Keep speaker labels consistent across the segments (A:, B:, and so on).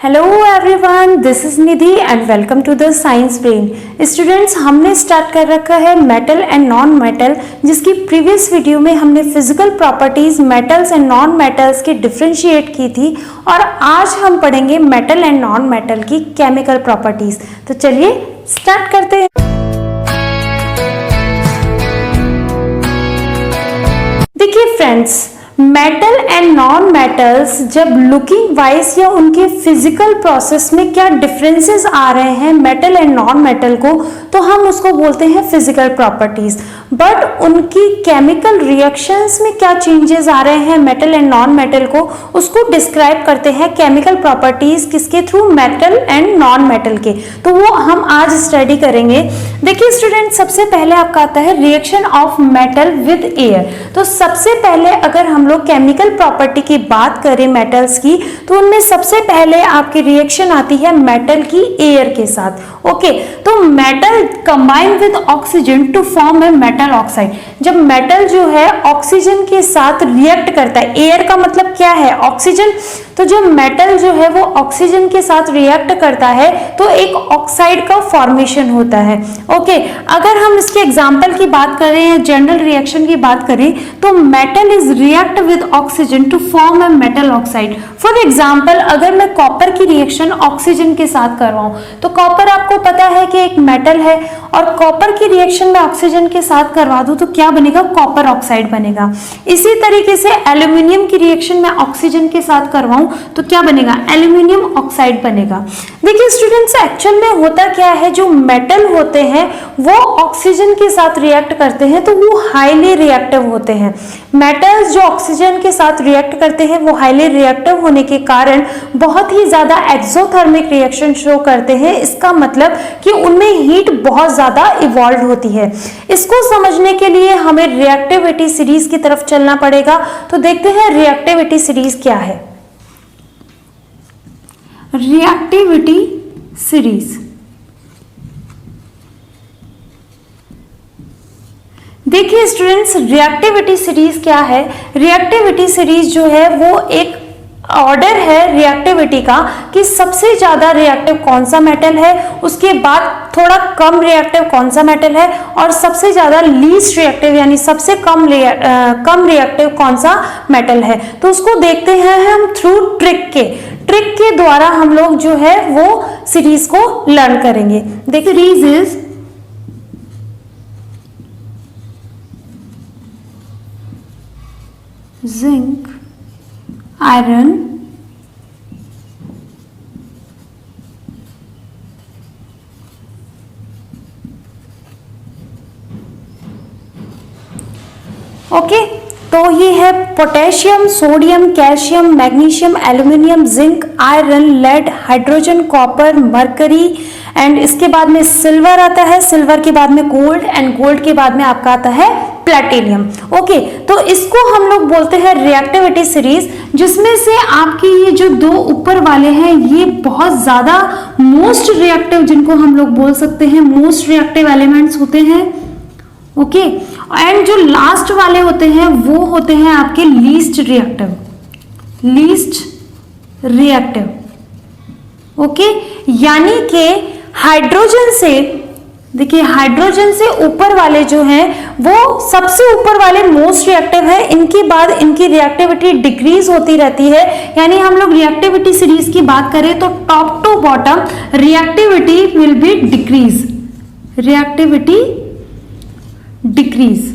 A: Hello everyone, this is Nidhi and welcome to the science brain. Students, हमने start कर रखा है मेटल एंड नॉन मेटल, जिसकी previous video में हमने physical properties metals and non metals की डिफ्रेंशिएट की थी और आज हम पढ़ेंगे मेटल एंड नॉन मेटल की केमिकल प्रॉपर्टीज। तो चलिए स्टार्ट करते हैं। देखिए friends, metal and non metals जब लुकिंग वाइज या उनके फिजिकल प्रोसेस में क्या डिफरेंसेस आ रहे हैं मेटल एंड नॉन मेटल को, तो हम उसको बोलते हैं फिजिकल प्रॉपर्टीज। बट उनकी केमिकल रिएक्शंस में क्या चेंजेस आ रहे हैं मेटल एंड नॉन मेटल को, उसको डिस्क्राइब करते हैं केमिकल प्रॉपर्टीज किसके through, metal and non metal के। तो वो हम आज स्टडी करेंगे। देखिए स्टूडेंट, सबसे पहले आपका आता है reaction of metal with air. तो सबसे पहले अगर हम लोग केमिकल प्रॉपर्टी की बात करें मेटल्स की, तो उनमें सबसे पहले आपकी रिएक्शन आती है मेटल की एयर के साथ। ओके, तो metal combine with oxygen to form a metal oxide. जब मेटल जो है ऑक्सीजन के साथ रिएक्ट करता है, एयर का मतलब क्या है, ऑक्सीजन, तो जब मेटल जो है वो ऑक्सीजन के साथ रिएक्ट करता है तो एक ऑक्साइड का फॉर्मेशन होता है। ओके, अगर हम इसके एग्जांपल की बात करें या जनरल रिएक्शन की बात करें, तो metal is react with oxygen to form a metal oxide. For example, अगर मैं कॉपर की रिएक्शन ऑक्सीजन के साथ करवाऊं, तो कॉपर आपको पता है कि एक मेटल है और कॉपर की रिएक्शन में ऑक्सीजन के साथ करवा दूं तो क्या बनेगा, कॉपर ऑक्साइड बनेगा। इसी तरीके से एल्यूमिनियम की रिएक्शन में ऑक्सीजन के साथ करवाऊं तो क्या बनेगा, एल्यूमिनियम ऑक्साइड बनेगा। देखिए स्टूडेंट्स, एक्चुअल में होता क्या है, जो मेटल होते हैं वो ऑक्सीजन के साथ रिएक्ट करते हैं तो वो हाईली रिएक्टिव होते हैं। मेटल्स जो ऑक्सीजन के साथ रिएक्ट करते हैं वो हाईली रिएक्टिव होने के कारण बहुत ही ज्यादा एक्सोथर्मिक रिएक्शन शो करते हैं। इसका मतलब कि उनमें हीट बहुत ज्यादा इवॉल्व होती है। इसको समझने के लिए हमें रिएक्टिविटी सीरीज की तरफ चलना पड़ेगा। तो देखते हैं रिएक्टिविटी सीरीज क्या है। रिएक्टिविटी सीरीज, देखिए स्टूडेंट्स, रिएक्टिविटी सीरीज क्या है। रिएक्टिविटी सीरीज जो है वो एक ऑर्डर है रिएक्टिविटी का कि सबसे ज्यादा रिएक्टिव कौन सा मेटल है, उसके बाद थोड़ा कम रिएक्टिव कौन सा मेटल है और सबसे ज्यादा लीस्ट रिएक्टिव यानी सबसे कम रिएक्टिव कौन सा मेटल है। तो उसको देखते हैं हम थ्रू ट्रिक के द्वारा हम लोग जो है वो सीरीज को लर्न करेंगे। देखिए, series is zinc, iron, okay, तो ये है potassium, sodium, calcium, magnesium, aluminium, zinc, iron, lead, hydrogen, copper, mercury and इसके बाद में सिल्वर आता है, सिल्वर के बाद में गोल्ड एंड गोल्ड के बाद में आपका आता है प्लेटिनियम। ओके, तो इसको हम लोग बोलते हैं रिएक्टिविटी सीरीज, जिसमें से आपकी ये जो दो ऊपर वाले हैं ये बहुत ज्यादा मोस्ट रिएक्टिव, जिनको हम लोग बोल सकते हैं मोस्ट रिएक्टिव एलिमेंट्स होते हैं। ओके, एंड जो लास्ट वाले होते हैं वो होते हैं आपके लीस्ट रिएक्टिव। ओके, यानी कि हाइड्रोजन से, देखिए हाइड्रोजन से ऊपर वाले जो हैं वो सबसे ऊपर वाले मोस्ट रिएक्टिव है, इनके बाद इनकी रिएक्टिविटी डिक्रीज होती रहती है। यानी हम लोग रिएक्टिविटी सीरीज की बात करें तो top to bottom reactivity will be decrease.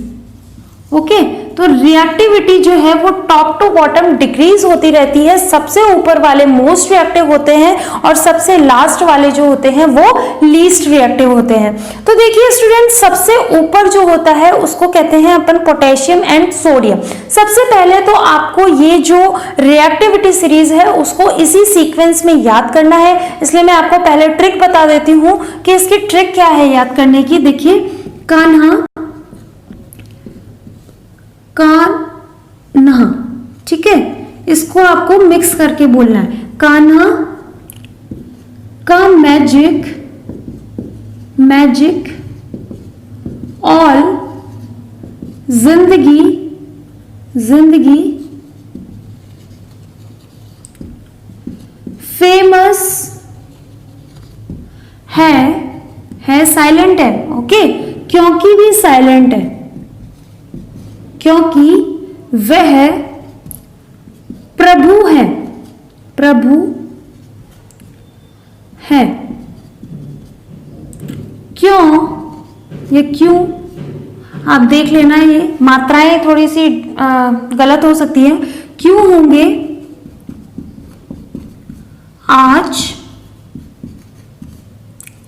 A: Okay, तो रिएक्टिविटी जो है वो टॉप टू बॉटम डिक्रीज होती रहती है। सबसे ऊपर वाले मोस्ट रिएक्टिव होते हैं और सबसे लास्ट वाले जो होते हैं वो लीस्ट रिएक्टिव होते हैं। तो देखिए स्टूडेंट, सबसे ऊपर जो होता है उसको कहते हैं अपन पोटेशियम एंड सोडियम। सबसे पहले तो आपको ये जो रिएक्टिविटी सीरीज है उसको इसी सीक्वेंस में याद करना है, इसलिए मैं आपको पहले ट्रिक बता देती हूं कि इसकी ट्रिक क्या है याद करने की। देखिए, कान्हा, ठीक है, इसको आपको मिक्स करके बोलना है। कान्हा का मैजिक ऑल जिंदगी फेमस है साइलेंट है। ओके, क्योंकि भी साइलेंट है, क्योंकि वह प्रभु है, प्रभु है। क्यों, ये क्यों आप देख लेना, ये मात्राएं थोड़ी सी गलत हो सकती है। क्यों होंगे आज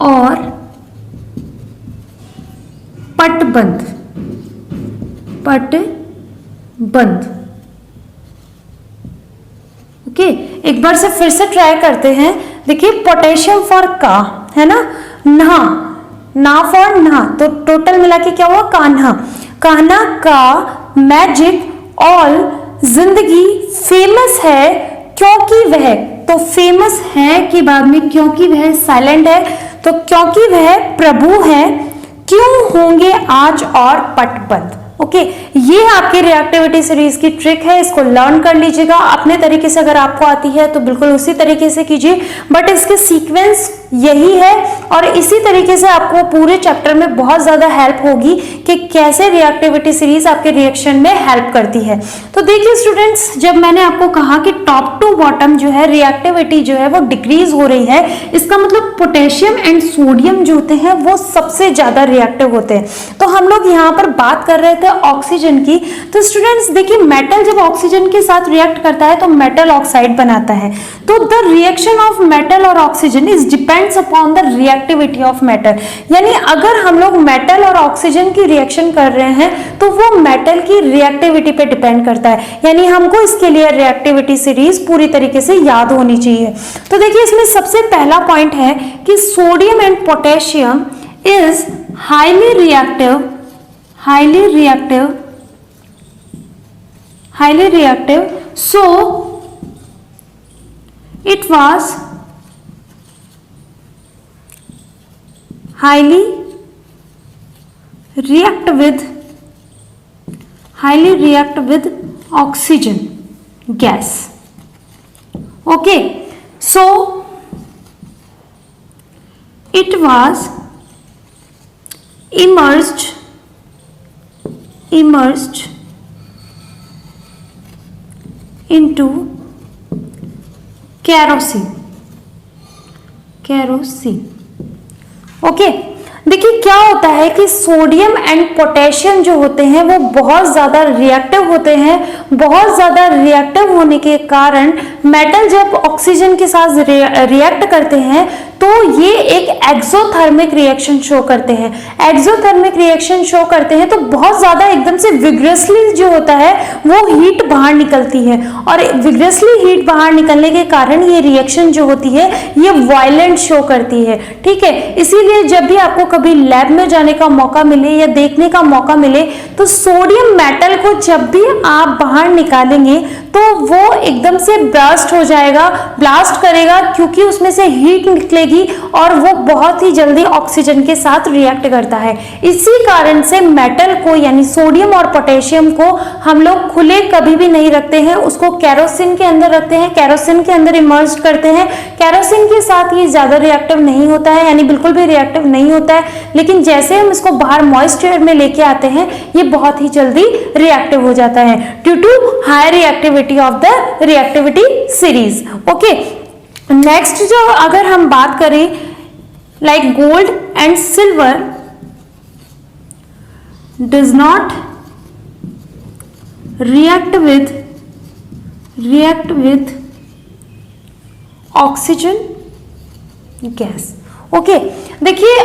A: और पट बंद, पट बंद। ओके, एक बार से फिर से ट्राई करते हैं। देखिए, पोटेशियम फॉर का है ना, नहा, ना फॉर नहा, तो टोटल मिला के क्या हुआ, कान्हा। कान्हा का मैजिक ऑल जिंदगी फेमस है क्योंकि वह, तो फेमस है के बाद में क्योंकि वह साइलेंट है, तो क्योंकि वह प्रभु है, क्यों होंगे आज और पट बंद। ओके, ये आपकी रिएक्टिविटी सीरीज की ट्रिक है, इसको लर्न कर लीजिएगा अपने तरीके से। अगर आपको आती है तो बिल्कुल उसी तरीके से कीजिए, बट इसके सीक्वेंस यही है और इसी तरीके से आपको पूरे चैप्टर में बहुत ज्यादा हेल्प होगी कि कैसे रिएक्टिविटी सीरीज आपके रिएक्शन में हेल्प करती है। तो देखिए स्टूडेंट्स, जब मैंने आपको कहा कि टॉप टू बॉटम जो है रिएक्टिविटी जो है वो डिक्रीज हो रही है, इसका मतलब पोटेशियम एंड सोडियम जो होते हैं वो सबसे ज्यादा रिएक्टिव होते हैं। तो हम लोग यहाँ पर बात कर रहे थे ऑक्सीजन की। तो स्टूडेंट्स देखिए, मेटल जब ऑक्सीजन के साथ रिएक्ट करता है तो मेटल ऑक्साइड बनाता है। तो द रिएक्शन ऑफ मेटल और oxygen is depends upon the reactivity of metal. यानी अगर हम लोग मेटल और ऑक्सीजन की रिएक्शन कर रहे हैं तो वो मेटल की रिएक्टिविटी पे डिपेंड करता है। यानी हमको इसके लिए रिएक्टिविटी सीरीज पूरी तरीके से याद होनी चाहिए। तो देखिए, इसमें सबसे पहला पॉइंट है कि sodium and potassium is highly reactive, highly reactive, so it was highly react with oxygen gas. Okay, so it was immersed into kerosene। Okay, देखिए क्या होता है कि सोडियम एंड पोटेशियम जो होते हैं वो बहुत ज्यादा रिएक्टिव होते हैं। बहुत ज्यादा रिएक्टिव होने के कारण मेटल जब ऑक्सीजन के साथ रिएक्ट करते हैं तो ये एक एक्सोथर्मिक रिएक्शन शो करते हैं। एक्सोथर्मिक रिएक्शन शो करते हैं तो बहुत ज्यादा एकदम से विग्रेसली जो होता है वो हीट बाहर निकलती है, और विग्रेसली हीट बाहर निकलने के कारण ये रिएक्शन जो होती है ये वायलेंट शो करती है। ठीक है, इसीलिए जब भी आपको कभी लैब में जाने का मौका मिले या देखने का मौका मिले तो सोडियम मेटल को जब भी आप बाहर निकालेंगे तो वो एकदम से ब्लास्ट हो जाएगा, ब्लास्ट करेगा, क्योंकि उसमें से हीट निकलेगी और वो बहुत ही जल्दी ऑक्सीजन के साथ रिएक्ट करता है। इसी कारण से मेटल को यानी सोडियम और पोटेशियम को हम लोग खुले कभी भी नहीं रखते हैं, उसको केरोसिन के अंदर रखते हैं, केरोसिन के अंदर इमर्ज करते हैं। केरोसिन के साथ ये ज्यादा रिएक्टिव नहीं होता है, यानी बिल्कुल भी रिएक्टिव नहीं होता है, लेकिन जैसे हम इसको बाहर मॉइस्ट एयर में लेके आते हैं ये बहुत ही जल्दी रिएक्टिव हो जाता है due to high reactivity of the reactivity series. Okay, next जो अगर हम बात करें like gold and silver does not react with oxygen gas. Okay, देखिए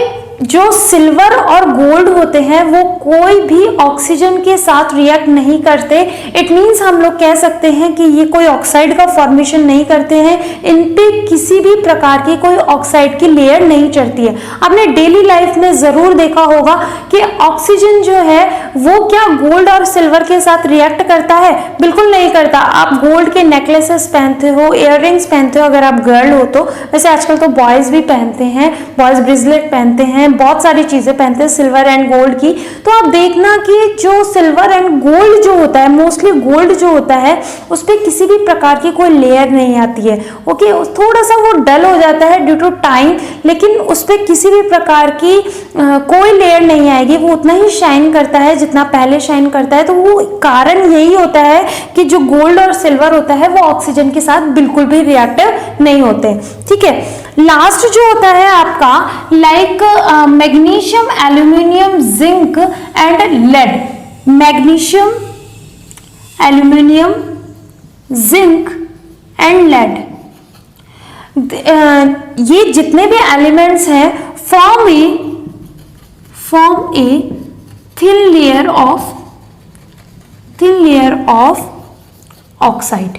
A: जो सिल्वर और गोल्ड होते हैं वो कोई भी ऑक्सीजन के साथ रिएक्ट नहीं करते। इट मींस हम लोग कह सकते हैं कि ये कोई ऑक्साइड का फॉर्मेशन नहीं करते हैं, इन पे किसी भी प्रकार की कोई ऑक्साइड की लेयर नहीं चढ़ती है। आपने डेली लाइफ में जरूर देखा होगा कि ऑक्सीजन जो है वो क्या गोल्ड और सिल्वर के साथ रिएक्ट करता है? बिल्कुल नहीं करता। आप गोल्ड के नेकलेसेस पहनते हो, इयररिंग्स पहनते हो अगर आप गर्ल हो तो, वैसे आजकल तो बॉयज भी पहनते हैं, बॉयज ब्रेसलेट पहनते हैं, हैं, बहुत सारी चीजें पहनते हैं सिल्वर एंड गोल्ड की, तो आप देखना कि जो सिल्वर एंड गोल्ड जो होता है, मोस्टली गोल्ड जो होता है उस पर किसी भी प्रकार की कोई लेयर नहीं आती है। ओके, थोड़ा सा वो डल हो जाता है ड्यू टू टाइम, लेकिन उस पर किसी भी प्रकार की कोई लेयर नहीं आएगी, वो उतना ही शाइन करता है जितना पहले शाइन करता है। तो वो कारण यही होता है कि जो गोल्ड और सिल्वर होता है वो ऑक्सीजन के साथ बिल्कुल भी रिएक्टिव नहीं होते। ठीक है, लास्ट जो होता है आपका like magnesium, aluminium, zinc and lead. Magnesium, aluminium, zinc and lead, ये जितने भी एलिमेंट्स हैं form a thin layer of oxide.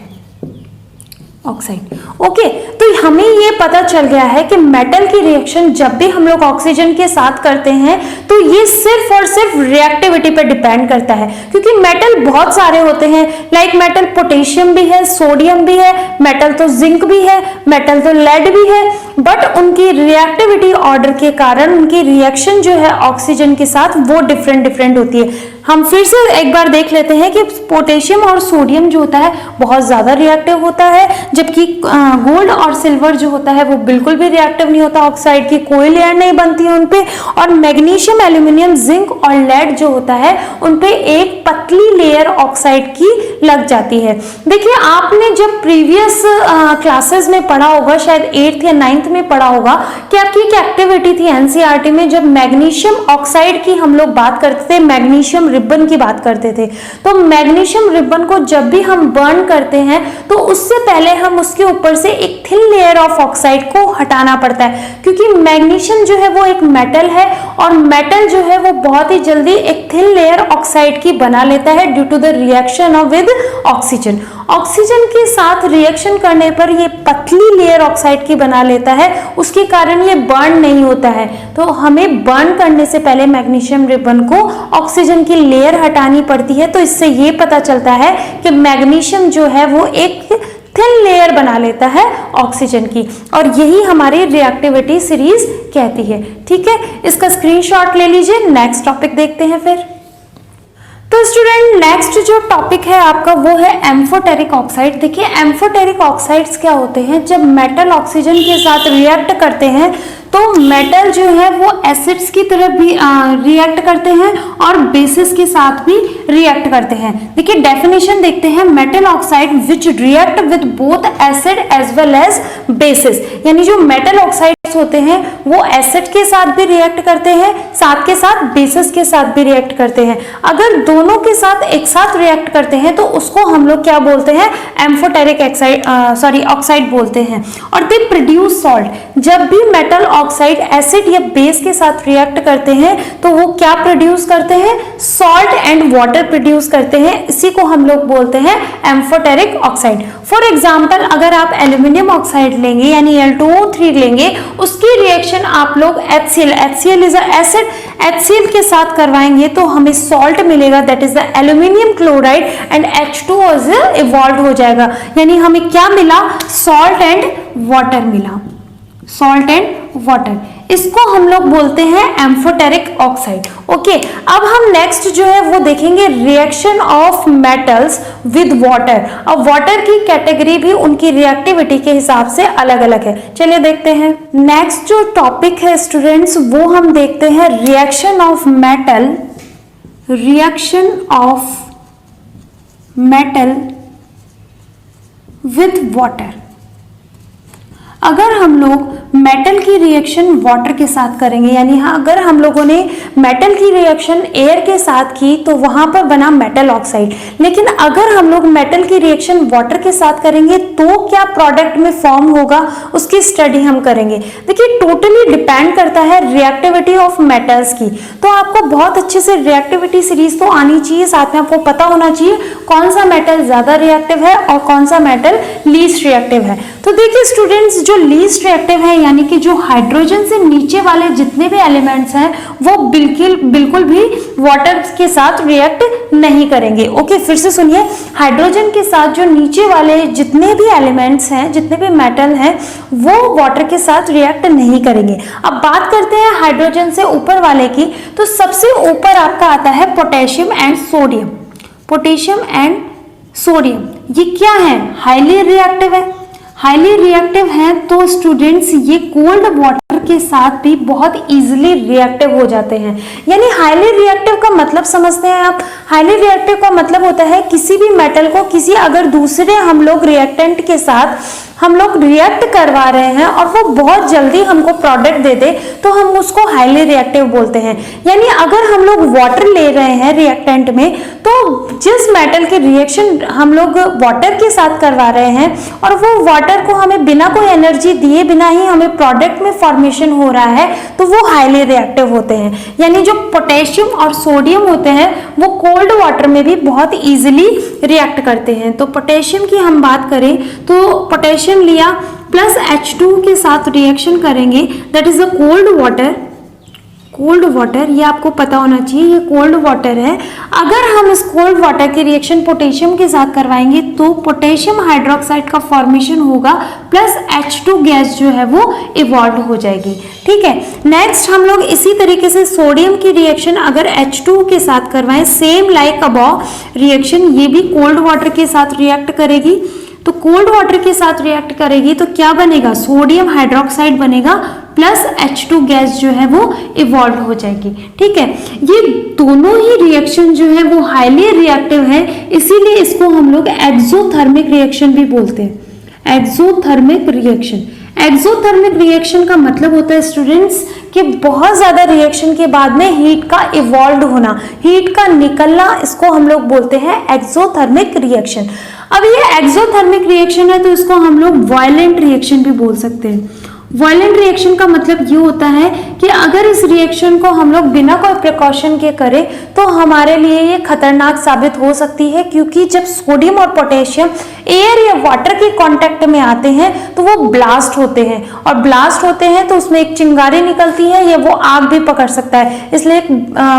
A: Okay, तो हमें ये पता चल गया है कि मेटल की रिएक्शन जब भी हम लोग ऑक्सीजन के साथ करते हैं तो ये सिर्फ और सिर्फ रिएक्टिविटी पर डिपेंड करता है, क्योंकि मेटल बहुत सारे होते हैं। लाइक मेटल पोटेशियम भी है, सोडियम भी है, मेटल तो जिंक भी है, मेटल तो लेड भी है, बट उनकी रिएक्टिविटी ऑर्डर के कारण उनकी रिएक्शन जो है ऑक्सीजन के साथ वो डिफरेंट होती है। हम फिर से एक बार देख लेते हैं कि पोटेशियम और सोडियम जो होता है बहुत ज्यादा रिएक्टिव होता है, जबकि गोल्ड और सिल्वर जो होता है वो बिल्कुल भी रिएक्टिव नहीं होता, ऑक्साइड की कोई लेयर नहीं बनती है उनपे। और मैग्नीशियम, एल्यूमिनियम, जिंक और लेड जो होता है उनपे एक पतली लेयर ऑक्साइड की लग जाती है। देखिए, आपने जब प्रीवियस क्लासेस में पढ़ा होगा, शायद 8th या 9th में पढ़ा होगा कि आपकी एक एक्टिविटी थी एनसीईआरटी में, जब मैग्नीशियम ऑक्साइड की हम लोग बात करते थे, मैग्नीशियम रिबन की बात करते थे। तो मैग्नीशियम रिबन को जब भी हम बर्न करते हैं तो उससे पहले हम उसके ऊपर से एक थिन लेयर ऑफ ऑक्साइड को हटाना पड़ता है, क्योंकि मैग्नीशियम जो है वो एक मेटल है और मेटल जो है वो बहुत ही जल्दी एक थिन लेयर ऑक्साइड की बना लेता है due to the reaction with oxygen. Oxygen के साथ रिएक्शन करने पर ये पतली लेयर ऑक्साइड की बना लेता है, उसके कारण ये बर्न नहीं होता है। तो हमें बर्न करने से पहले मैग्नीशियम रिबन को ऑक्सीजन की लेयर हटानी पड़ती है। तो इससे ये पता चलता है कि मैग्नीशियम जो है वो एक थिन लेयर बना लेता है ऑक्सीजन की, और यही हमारी रिएक्टिविटी सीरीज कहती है। ठीक है, इसका स्क्रीनशॉट ले लीजिए। नेक्स्ट टॉपिक देखते हैं फिर। तो स्टूडेंट, नेक्स्ट जो टॉपिक है आपका वो है एम्फोटेरिक ऑक्साइड। देखिए, एम्फोटेरिक ऑक्साइड्स क्या होते हैं, जब मेटल ऑक्सीजन के साथ रिएक्ट करते हैं तो मेटल जो है वो एसिड्स की तरफ भी रिएक्ट करते हैं और बेसिस के साथ भी रिएक्ट करते हैं। देखिए, डेफिनेशन देखते हैं, metal oxide which react with both acid as well as bases. यानी जो मेटल ऑक्साइड्स होते हैं वो एसिड के साथ भी रिएक्ट करते हैं, साथ के साथ बेसिस के साथ भी रिएक्ट करते हैं। अगर दोनों के साथ एक साथ रिएक्ट करते हैं तो उसको हम लोग क्या बोलते हैं, एम्फोटेरिक ऑक्साइड बोलते हैं। और दे प्रोड्यूस सॉल्ट। जब भी मेटल ऑक्साइड एसिड या बेस के साथ रिएक्ट करते हैं तो वो क्या प्रोड्यूस करते हैं, सॉल्ट एंड वाटर प्रोड्यूस करते हैं। इसी को हम लोग बोलते हैं एम्फोटेरिक ऑक्साइड। फॉर एग्जांपल, अगर आप एल्यूमिनियम ऑक्साइड लेंगे यानी Al2O3 लेंगे, उसकी रिएक्शन आप लोग HCl is a acid, HCl के साथ करवाएंगे तो हमें सॉल्ट मिलेगा, that is the aluminium chloride, and H2O evolve हो जाएगा। यानी हमें क्या मिला, सॉल्ट एंड वाटर मिला, सॉल्ट एंड वाटर। इसको हम लोग बोलते हैं एम्फोटेरिक ऑक्साइड। ओके, अब हम नेक्स्ट जो है वो देखेंगे reaction of metals with water. अब वाटर की कैटेगरी भी उनकी रिएक्टिविटी के हिसाब से अलग अलग है। चलिए देखते हैं। नेक्स्ट जो टॉपिक है स्टूडेंट्स वो हम देखते हैं reaction of metal with water. अगर हम लोग मेटल की रिएक्शन वाटर के साथ करेंगे, यानी अगर हम लोगों ने मेटल की रिएक्शन एयर के साथ की तो वहां पर बना मेटल ऑक्साइड, लेकिन अगर हम लोग मेटल की रिएक्शन वाटर के साथ करेंगे तो क्या प्रोडक्ट में फॉर्म होगा, उसकी स्टडी हम करेंगे। देखिए, टोटली डिपेंड करता है रिएक्टिविटी ऑफ मेटल्स की। तो आपको बहुत अच्छे से रिएक्टिविटी सीरीज तो आनी चाहिए, साथ में आपको पता होना चाहिए कौन सा मेटल ज्यादा रिएक्टिव है और कौन सा मेटल लीस्ट रिएक्टिव है। तो देखिए स्टूडेंट्स, जो लीस्ट रिएक्टिव है यानी कि जो हाइड्रोजन से नीचे वाले जितने भी एलिमेंट्स हैं वो बिल्कुल भी वाटर के साथ रिएक्ट नहीं करेंगे। ओके, फिर से सुनिए, हाइड्रोजन के साथ जो नीचे वाले जितने भी एलिमेंट्स हैं, जितने भी मेटल हैं, वो वाटर के साथ रिएक्ट नहीं करेंगे। अब बात करते हैं हाइड्रोजन से ऊपर वाले की, तो सबसे ऊपर आपका आता है potassium and sodium. Potassium and sodium ये क्या है? हाईली रिएक्टिव है। हाईली रिएक्टिव है तो स्टूडेंट्स ये कोल्ड वाटर के साथ भी बहुत इजीली रिएक्टिव हो जाते हैं। यानी हाईली रिएक्टिव का मतलब समझते हैं आप? हाईली रिएक्टिव का मतलब होता है किसी भी मेटल को किसी अगर दूसरे हम लोग रिएक्टेंट के साथ हम लोग रिएक्ट करवा रहे हैं और वो बहुत जल्दी हमको प्रोडक्ट दे दे तो हम उसको हाईली रिएक्टिव बोलते हैं। यानी अगर हम लोग वाटर ले रहे हैं रिएक्टेंट में तो जिस मेटल के रिएक्शन हम लोग वाटर के साथ करवा रहे हैं और वो वाटर को हमें बिना कोई एनर्जी दिए बिना ही हमें प्रोडक्ट में फॉर्मेशन हो रहा है तो वो हाईली रिएक्टिव होते हैं। यानी जो पोटेशियम और सोडियम होते हैं वो कोल्ड वाटर में भी बहुत इजीली रिएक्ट करते हैं। तो पोटेशियम की हम बात करें तो पोटेशियम लिया प्लस H2 के साथ रिएक्शन करेंगे, that is a cold water. Cold water ये आपको पता होना चाहिए, ये कोल्ड वाटर है। अगर हम इस कोल्ड वाटर की रिएक्शन पोटेशियम के साथ करवाएंगे तो पोटेशियम हाइड्रोक्साइड का फॉर्मेशन होगा प्लस H2 गैस जो है वो इवॉल्व हो जाएगी। ठीक है, नेक्स्ट हम लोग इसी तरीके से सोडियम की रिएक्शन अगर H2 के साथ करवाएं, सेम लाइक अबव रिएक्शन, ये भी कोल्ड वाटर के साथ रिएक्ट करेगी। तो कोल्ड वाटर के साथ रिएक्ट करेगी तो क्या बनेगा? सोडियम हाइड्रोक्साइड बनेगा प्लस H2 गैस जो है वो इवॉल्व हो जाएगी। ठीक है, ये दोनों ही रिएक्शन जो है वो हाईली रिएक्टिव है, इसीलिए इसको हम लोग एक्सोथर्मिक रिएक्शन भी बोलते हैं। एक्सोथर्मिक रिएक्शन, एक्सोथर्मिक रिएक्शन का मतलब होता है स्टूडेंट्स कि बहुत ज्यादा रिएक्शन के बाद में हीट का इवॉल्व होना, हीट का निकलना, इसको हम लोग बोलते हैं एक्सोथर्मिक रिएक्शन। अब ये एक्सोथर्मिक रिएक्शन है तो इसको हम लोग वायलेंट रिएक्शन भी बोल सकते हैं। वायलेंट रिएक्शन का मतलब ये होता है कि अगर इस रिएक्शन को हम लोग बिना कोई प्रिकॉशन के करें तो हमारे लिए ये खतरनाक साबित हो सकती है, क्योंकि जब सोडियम और पोटेशियम एयर या वाटर के कांटेक्ट में आते हैं तो वो ब्लास्ट होते हैं, और ब्लास्ट होते हैं तो उसमें एक चिंगारी निकलती है या वो आग भी पकड़ सकता है। इसलिए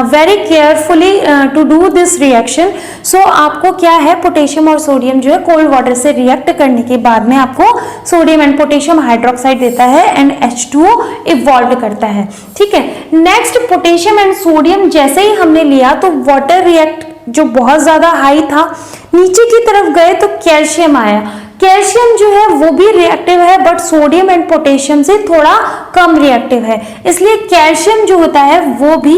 A: very carefully to do this reaction. So आपको क्या है, पोटेशियम और सोडियम जो है कोल्ड वाटर से रिएक्ट करने के बाद में आपको सोडियम एंड पोटेशियम हाइड्रोक्साइड देता है एंड H2O इवॉल्व करता है। ठीक है, नेक्स्ट पोटेशियम एंड सोडियम जैसे ही हमने लिया तो वाटर रिएक्ट जो बहुत ज्यादा हाई था, नीचे की तरफ गए तो कैल्शियम आया। कैल्शियम जो है वो भी रिएक्टिव है बट सोडियम एंड पोटेशियम से थोड़ा कम रिएक्टिव है, इसलिए कैल्शियम जो होता है वो भी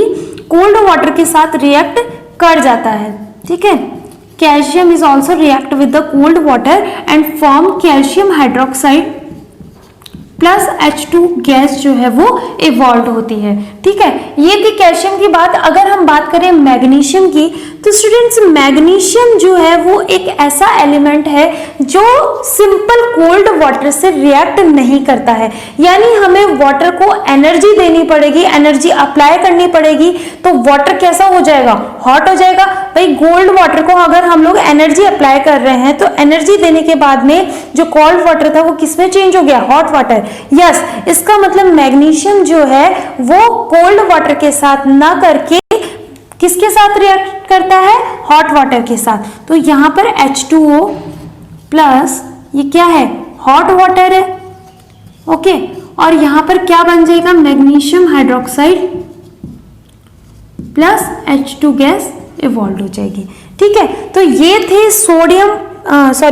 A: कोल्ड वाटर के साथ रिएक्ट कर जाता है। ठीक है, calcium is also react with the cold water and form calcium hydroxide plus H2 gas जो है वो इवॉल्व होती है। ठीक है, ये थी कैल्शियम की बात। अगर हम बात करें मैग्नीशियम की तो स्टूडेंट्स मैग्नीशियम जो है वो एक ऐसा एलिमेंट है जो सिंपल कोल्ड वाटर से रिएक्ट नहीं करता है, यानी हमें वाटर को एनर्जी देनी पड़ेगी, एनर्जी अप्लाई करनी पड़ेगी तो वाटर कैसा हो जाएगा? हॉट हो जाएगा। भाई कोल्ड वाटर को अगर हम लोग एनर्जी अप्लाई कर रहे हैं तो एनर्जी देने के बाद में जो कोल्ड वाटर था वो किसमें चेंज हो गया? Hot water. यस, इसका मतलब मैग्नीशियम जो है वो कोल्ड वाटर के साथ ना करके किसके साथ रिएक्ट करता है? हॉट वाटर के साथ। तो यहां पर H2O प्लस ये क्या है? हॉट वाटर है। ओके, और यहां पर क्या बन जाएगा? Magnesium hydroxide plus H2 gas evolve हो जाएगी। ठीक है, तो ये थे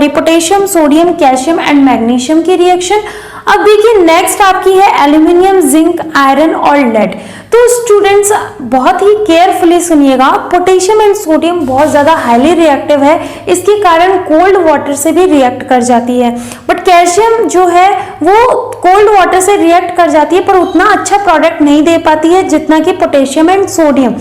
A: potassium, sodium, calcium and magnesium की रिएक्शन। अब देखिए नेक्स्ट आपकी है एल्यूमिनियम, जिंक, आयरन और लेड। तो स्टूडेंट्स बहुत ही केयरफुली सुनिएगा, पोटेशियम एंड सोडियम बहुत ज्यादा हाईली रिएक्टिव है, इसके कारण कोल्ड वाटर से भी रिएक्ट कर जाती है। बट कैल्शियम जो है वो कोल्ड वाटर से रिएक्ट कर जाती है पर उतना अच्छा प्रोडक्ट नहीं दे पाती है जितना कि पोटेशियम एंड सोडियम।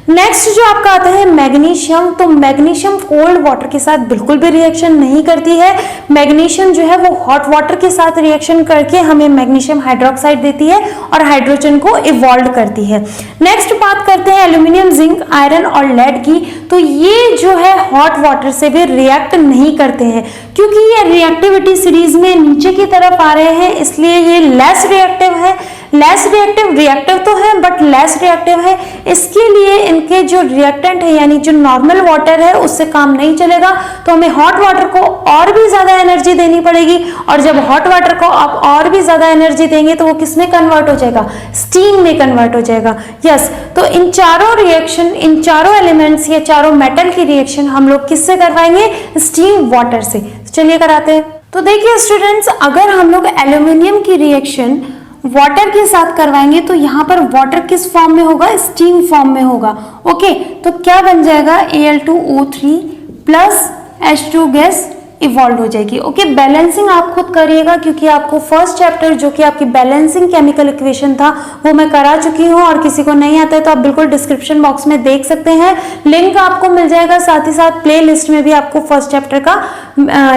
A: नेक्स्ट जो आपका आता है मैग्नीशियम, तो मैग्नीशियम कोल्ड वाटर के साथ बिल्कुल भी रिएक्शन नहीं करती है। मैग्नीशियम जो है वो हॉट वाटर के साथ रिएक्शन करके हमें मैग्नीशियम हाइड्रोक्साइड देती है और हाइड्रोजन को इवॉल्व करती है। नेक्स्ट बात करते हैं एल्यूमिनियम, जिंक, आयरन और लेड की, तो ये जो है हॉट वाटर से भी रिएक्ट नहीं करते हैं क्योंकि ये रिएक्टिविटी सीरीज में नीचे की तरफ आ रहे हैं, इसलिए ये लेस रिएक्टिव है। लेस रिएक्टिव, रिएक्टिव तो है बट लेस रिएक्टिव है, इसके लिए इनके जो रिएक्टेंट है यानी जो नॉर्मल वाटर है उससे काम नहीं चलेगा, तो हमें हॉट वाटर को और भी ज्यादा एनर्जी देनी पड़ेगी, और जब हॉट वाटर को आप और भी ज्यादा एनर्जी देंगे तो वो किस में कन्वर्ट हो जाएगा, स्टीम में कन्वर्ट हो जाएगा। यस, तो इन चारों रिएक्शन, इन चारों एलिमेंट्स या चारों मेटल की रिएक्शन हम लोग किससे करवाएंगे, स्टीम वाटर से। चलिए कराते हैं। तो देखिए स्टूडेंट्स, अगर हम लोग एल्यूमिनियम की रिएक्शन वाटर के साथ करवाएंगे तो यहाँ पर वाटर किस फॉर्म में होगा, स्टीम फॉर्म में होगा। ओके, तो क्या बन जाएगा, Al2O3 plus H2 gas evolve हो जाएगी। ओके, बैलेंसिंग आप खुद करिएगा क्योंकि आपको फर्स्ट चैप्टर जो कि आपकी बैलेंसिंग केमिकल इक्वेशन था वो मैं करा चुकी हूँ, और किसी को नहीं आता है तो आप बिल्कुल डिस्क्रिप्शन बॉक्स में देख सकते हैं, लिंक आपको मिल जाएगा, साथ ही साथ प्ले लिस्ट में भी आपको फर्स्ट चैप्टर का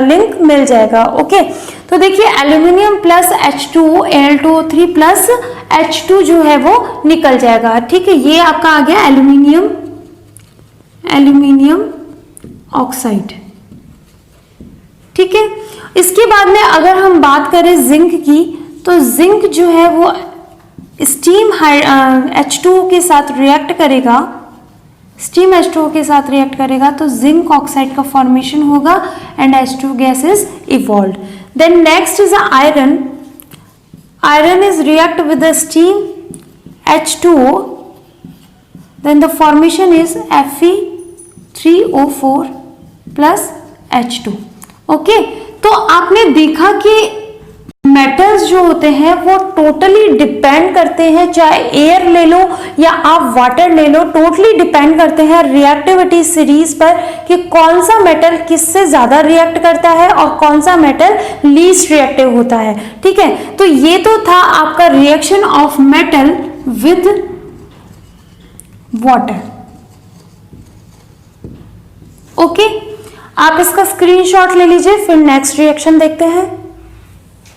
A: लिंक मिल जाएगा। ओके, तो देखिए aluminium plus H2O Al2O3 plus H2 जो है वो निकल जाएगा। ठीक है, ये आपका आ गया एल्यूमिनियम ऑक्साइड। ठीक है, इसके बाद में अगर हम बात करें जिंक की, तो जिंक जो है वो स्टीम H2O के साथ रिएक्ट करेगा, स्टीम H2O के साथ रिएक्ट करेगा तो जिंक ऑक्साइड का फॉर्मेशन होगा and H2 gas is evolved. Then next is iron, iron is react with the steam H2O, then the formation is Fe3O4 plus H2। Okay, तो आपने देखा कि मेटल्स जो होते हैं वो टोटली डिपेंड करते हैं, चाहे एयर ले लो या आप वाटर ले लो, टोटली डिपेंड करते हैं रिएक्टिविटी सीरीज पर कि कौन सा मेटल किससे ज्यादा रिएक्ट करता है और कौन सा मेटल लीस्ट रिएक्टिव होता है। ठीक है, तो ये तो था आपका reaction of metal with water. Okay, आप इसका स्क्रीनशॉट ले लीजिए, फिर नेक्स्ट रिएक्शन देखते हैं।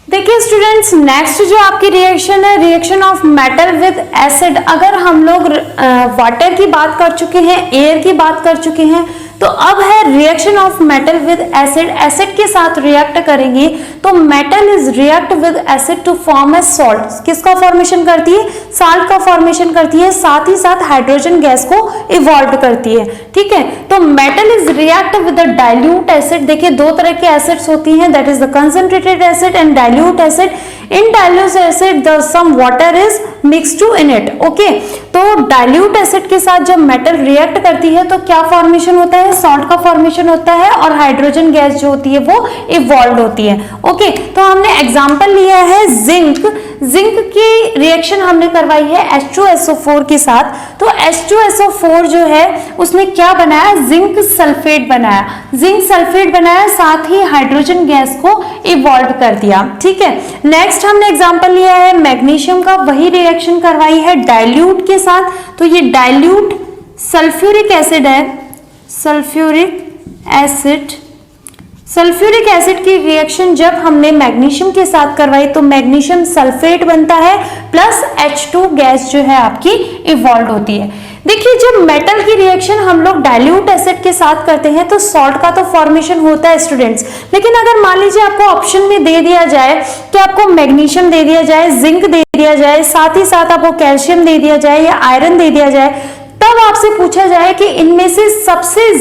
A: देखिए स्टूडेंट्स, नेक्स्ट जो आपकी रिएक्शन है, reaction of metal with acid. अगर हम लोग वाटर की बात कर चुके हैं, एयर की बात कर चुके हैं, तो अब है reaction of metal with acid. Acid के साथ रिएक्ट करेंगे तो metal is react with acid to form a salt. किसका फॉर्मेशन करती है, साल्ट का फॉर्मेशन करती है, साथ ही साथ हाइड्रोजन गैस को इवॉल्व करती है। ठीक है, तो metal is react with the dilute acid. देखिए दो तरह के एसिड्स होती हैं, that is the concentrated acid and dilute acid. In dilute acid the some water is mixed to in it. Okay, तो डाइल्यूट एसिड के साथ जब मेटल रिएक्ट करती है तो क्या फॉर्मेशन होता है, सॉल्ट का फॉर्मेशन होता है और हाइड्रोजन गैस जो होती है वो इवॉल्व होती है। ओके, तो हमने एग्जांपल लिया है जिंक। जिंक की रिएक्शन हमने करवाई है H2SO4 के साथ। तो H2SO4 जो है उसने क्या बनाया, जिंक सल्फेट बनाया, जिंक सल्फेट बनाया, साथ ही हाइड्रोजन गैस को इवॉल्व कर दिया। ठीक है, नेक्स्ट हमने एग्जांपल लिया है मैग्नीशियम का, वही रिएक्शन करवाई है डाइल्यूट के साथ। तो ये डाइल्यूट सल्फ्यूरिक एसिड है, सल्फ्यूरिक एसिड। सल्फ्यूरिक एसिड की रिएक्शन जब हमने मैग्नीशियम के साथ करवाई तो मैग्नीशियम सल्फेट बनता है प्लस H2 गैस जो है आपकी इवॉल्व होती है। देखिए जब मेटल की रिएक्शन हम लोग डाइल्यूट एसिड के साथ करते हैं तो सॉल्ट का तो फॉर्मेशन होता है स्टूडेंट्स, लेकिन अगर मान लीजिए आपको ऑप्शन में दे दिया जाए कि आपको मैग्नीशियम दे दिया जाए, जिंक दे दिया जाए, साथ ही साथ आपको कैल्शियम दे दिया जाए या आयरन दे दिया जाए, तब आपसे पूछा जाए कि इनमें से सबसे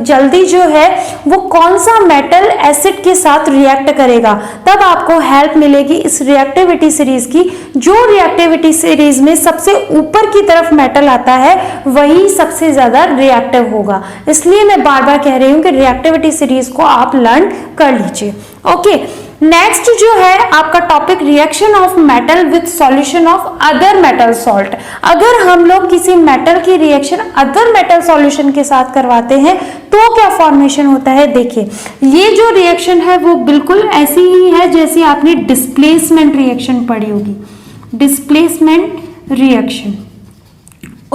A: जल्दी जो है वो कौन सा मेटल एसिड के साथ रिएक्ट करेगा, तब आपको हेल्प मिलेगी इस रिएक्टिविटी सीरीज की। जो रिएक्टिविटी सीरीज में सबसे ऊपर की तरफ मेटल आता है वही सबसे ज्यादा रिएक्टिव होगा। इसलिए मैं बार बार कह रही हूं कि रिएक्टिविटी सीरीज को आप लर्न कर लीजिए। ओके, नेक्स्ट जो है आपका topic reaction of metal with solution of other metal salt. अगर हम लोग किसी मेटल की रिएक्शन अदर मेटल सॉल्यूशन के साथ करवाते हैं तो क्या फॉर्मेशन होता है। देखिए ये जो रिएक्शन है वो बिल्कुल ऐसी ही है जैसी आपने डिस्प्लेसमेंट रिएक्शन पढ़ी होगी, डिस्प्लेसमेंट रिएक्शन।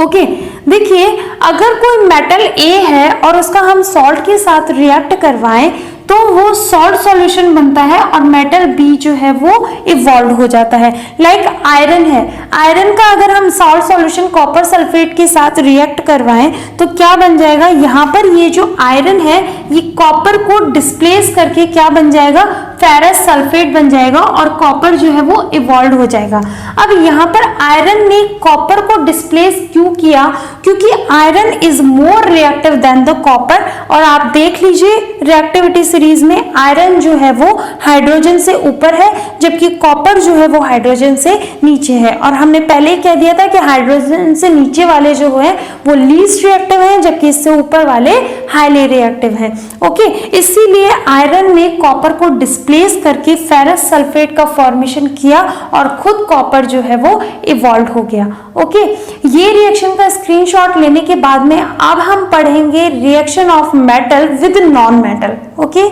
A: ओके देखिए, अगर कोई मेटल ए है और उसका हम सॉल्ट के साथ रिएक्ट करवाएं तो वो सॉल्ट सॉल्यूशन बनता है और मेटल बी जो है वो इवॉल्व हो जाता है। लाइक आयरन है, आयरन का अगर हम सॉल्ट सॉल्यूशन कॉपर सल्फेट के साथ रिएक्ट करवाएं तो क्या बन जाएगा, यहाँ पर ये जो आयरन है ये कॉपर को डिस्प्लेस करके क्या बन जाएगा, फेरस सल्फेट बन जाएगा और कॉपर जो है वो इवॉल्व हो जाएगा। अब यहाँ पर आयरन ने कॉपर को डिस्प्लेस क्यों किया, क्योंकि iron is more reactive than the copper. और आप देख लीजिए रिएक्टिविटी सीरीज में आयरन जो है वो हाइड्रोजन से ऊपर है जबकि कॉपर जो है वो हाइड्रोजन से नीचे है। और हमने पहले ही कह दिया था कि हाइड्रोजन से नीचे वाले जो है वो लीस्ट रिएक्टिव हैं जबकि इससे ऊपर वाले हाईली रिएक्टिव हैं। ओके, इसीलिए आयरन ने कॉपर को डिस्प्लेस करके फेरस सल्फेट का फॉर्मेशन किया और खुद कॉपर जो है वो इवॉल्व हो गया। ओके, ये रिएक्शन का स्क्रीनशॉट लेने के बाद में अब हम पढ़ेंगे reaction of metal with non metal. Okay,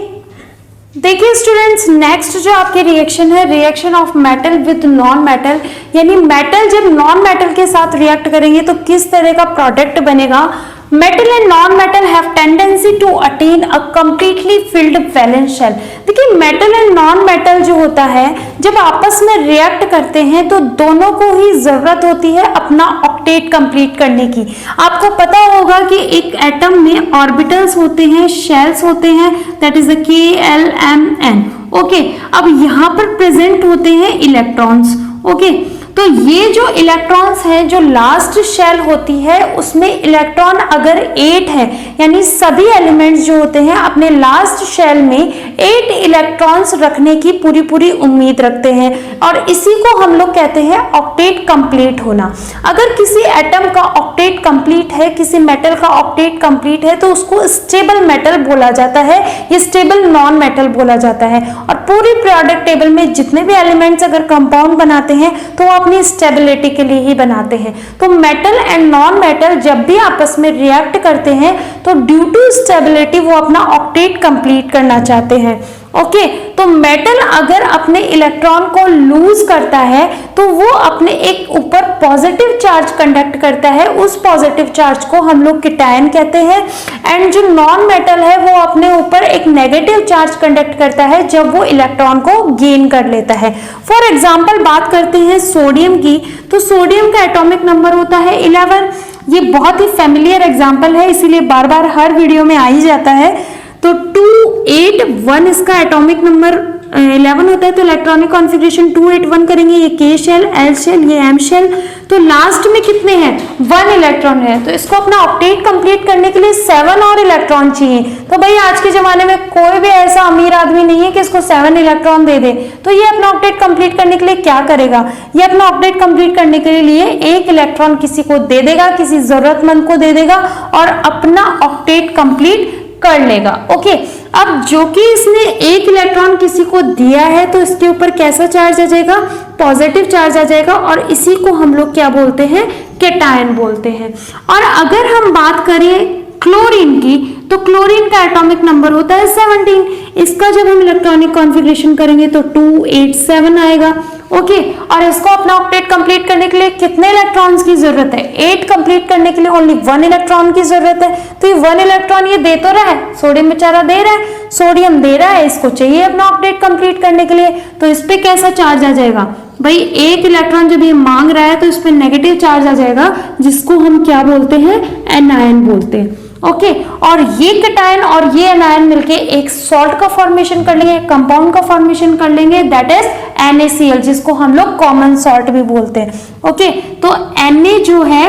A: देखिए स्टूडेंट्स, नेक्स्ट जो आपके रिएक्शन है reaction of metal with non metal, यानी मेटल जब नॉन मेटल के साथ रिएक्ट करेंगे तो किस तरह का प्रोडक्ट बनेगा। Metal and non metal have tendency to attain a completely filled valence shell. देखिए मेटल एंड नॉन मेटल जो होता है जब आपस में रिएक्ट करते हैं तो दोनों को ही जरूरत होती है अपना ऑक्टेट कंप्लीट करने की। आपको पता होगा कि एक एटम में ऑर्बिटल्स होते हैं, शेल्स होते हैं, that is the KLMN। Okay, अब यहाँ पर प्रेजेंट होते हैं इलेक्ट्रॉन्स। ओके, तो ये जो इलेक्ट्रॉन्स हैं जो लास्ट शेल होती है उसमें इलेक्ट्रॉन अगर 8 है यानी सभी एलिमेंट्स जो होते हैं अपने लास्ट शेल में 8 इलेक्ट्रॉन्स रखने की पूरी उम्मीद रखते हैं और इसी को हम लोग कहते हैं ऑक्टेट कंप्लीट होना। अगर किसी एटम का ऑक्टेट कंप्लीट है, किसी मेटल का ऑक्टेट कंप्लीट है तो उसको स्टेबल मेटल बोला जाता है, ये स्टेबल नॉन मेटल बोला जाता है। और पूरी पीरियोडिक टेबल में जितने भी एलिमेंट्स अगर कंपाउंड बनाते हैं तो वो अपनी स्टेबिलिटी के लिए ही बनाते हैं। तो मेटल एंड नॉन मेटल जब भी आपस में रिएक्ट करते हैं तो ड्यू टू स्टेबिलिटी वो अपना ऑक्टेट कंप्लीट करना चाहते हैं। ओके, तो मेटल अगर अपने इलेक्ट्रॉन को लूज करता है तो वो अपने एक ऊपर पॉजिटिव चार्ज कंडक्ट करता है, उस पॉजिटिव चार्ज को हम लोग कैटायन कहते हैं। एंड जो नॉन मेटल है वो अपने ऊपर एक नेगेटिव चार्ज कंडक्ट करता है जब वो इलेक्ट्रॉन को गेन कर लेता है। फॉर एग्जाम्पल बात करते हैं सोडियम की, तो सोडियम का एटॉमिक नंबर होता है 11। ये बहुत ही फेमिलियर एग्जाम्पल है इसीलिए बार बार हर वीडियो में आ ही जाता है। तो 281 इसका एटॉमिक नंबर 11 होता है। तो इलेक्ट्रॉनिक कॉन्फ़िगरेशन 281 करेंगे, ये K शेल, L शेल, ये M शेल। तो लास्ट में कितने हैं, 1 इलेक्ट्रॉन है। तो इसको अपना ऑक्टेट कंप्लीट करने के लिए 7 और इलेक्ट्रॉन चाहिए। तो भाई आज के जमाने में कोई भी ऐसा अमीर आदमी नहीं है कि इसको 7 इलेक्ट्रॉन दे दे। तो ये अपना ऑक्टेट कंप्लीट करने के लिए क्या करेगा, ये अपना ऑक्टेट कंप्लीट करने के लिए 1 इलेक्ट्रॉन किसी को दे देगा, किसी जरूरतमंद को दे देगा और अपना ऑक्टेट कंप्लीट कर लेगा। ओके, अब जो कि इसने 1 इलेक्ट्रॉन किसी को दिया है तो इसके ऊपर कैसा चार्ज आ जाएगा, पॉजिटिव चार्ज आ जाएगा और इसी को हम लोग क्या बोलते हैं, कैटायन बोलते हैं। और अगर हम बात करें क्लोरीन की तो क्लोरीन का एटॉमिक नंबर होता है 17। इसका जब हम इलेक्ट्रॉनिक कॉन्फ़िगरेशन करेंगे तो 287 आएगा। ओके, और इसको अपना ऑक्टेट कंप्लीट करने के लिए कितने इलेक्ट्रॉन्स की जरूरत है, 8 कंप्लीट करने के लिए ओनली 1 इलेक्ट्रॉन की जरूरत है। तो ये 1 इलेक्ट्रॉन ये दे तो रहा है, सोडियम बेचारा दे रहा है, सोडियम दे रहा है, इसको चाहिए अपना ऑक्टेट कंप्लीट करने के लिए। तो इस पे कैसा चार्ज आ जाएगा भाई, 1 इलेक्ट्रॉन जब ये मांग रहा है तो इस पे नेगेटिव चार्ज आ जाएगा जिसको हम क्या बोलते हैं, एनायन बोलते हैं। ओके, और ये कैटायन और ये एनायन मिलके एक सॉल्ट का फॉर्मेशन कर लेंगे, एक कंपाउंड का फॉर्मेशन कर लेंगे, दैट इज NaCl, जिसको हम लोग कॉमन सॉल्ट भी बोलते हैं। ओके, तो Na जो है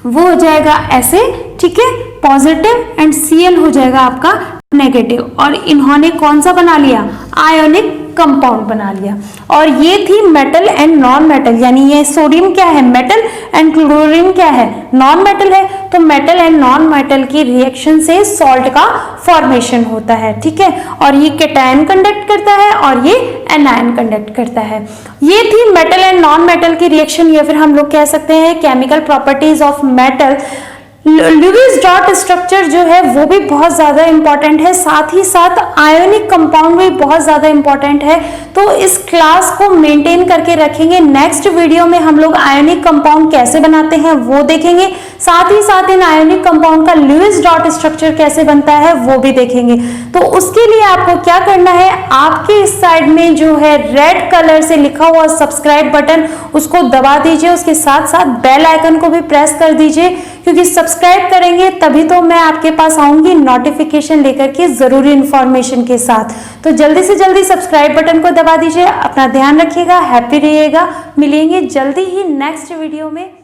A: वो हो जाएगा ऐसे, ठीक है, पॉजिटिव, एंड Cl हो जाएगा आपका नेगेटिव। और इन्होंने कौन सा बना लिया, आयोनिक कंपाउंड बना लिया। और ये थी मेटल एंड नॉन मेटल, यानी ये सोडियम क्या है, मेटल, एंड क्लोरीन क्या है, नॉन मेटल है। तो मेटल एंड नॉन मेटल की रिएक्शन से सॉल्ट का फॉर्मेशन होता है, ठीक है। और ये कैटायन कंडक्ट करता है और ये एनायन कंडक्ट करता है। ये थी मेटल एंड नॉन मेटल की रिएक्शन, या फिर हम लोग कह सकते हैं chemical properties of metal. Lewis dot structure जो है वो भी बहुत ज़्यादा इंपॉर्टेंट है, साथ ही साथ आयोनिक कंपाउंड भी बहुत ज़्यादा इंपॉर्टेंट है। तो इस क्लास को मेंटेन करके रखेंगे। नेक्स्ट वीडियो में हम लोग आयोनिक कंपाउंड कैसे बनाते हैं वो देखेंगे, साथ ही साथ इन आयोनिक कंपाउंड का लुईस डॉट स्ट्रक्चर कैसे बनता है वो भी देखेंगे। तो उसके लिए आपको क्या करना है, आपके इस साइड में जो है रेड कलर से लिखा हुआ सब्सक्राइब बटन, उसको दबा दीजिए, उसके साथ साथ बेल आइकन को भी प्रेस कर दीजिए, क्योंकि सब्सक्राइब करेंगे तभी तो मैं आपके पास आऊंगी नोटिफिकेशन लेकर के जरूरी इंफॉर्मेशन के साथ। तो जल्दी से जल्दी सब्सक्राइब बटन को दबा दीजिए। अपना ध्यान रखिएगा, हैप्पी रहिएगा। मिलेंगे जल्दी ही नेक्स्ट वीडियो में।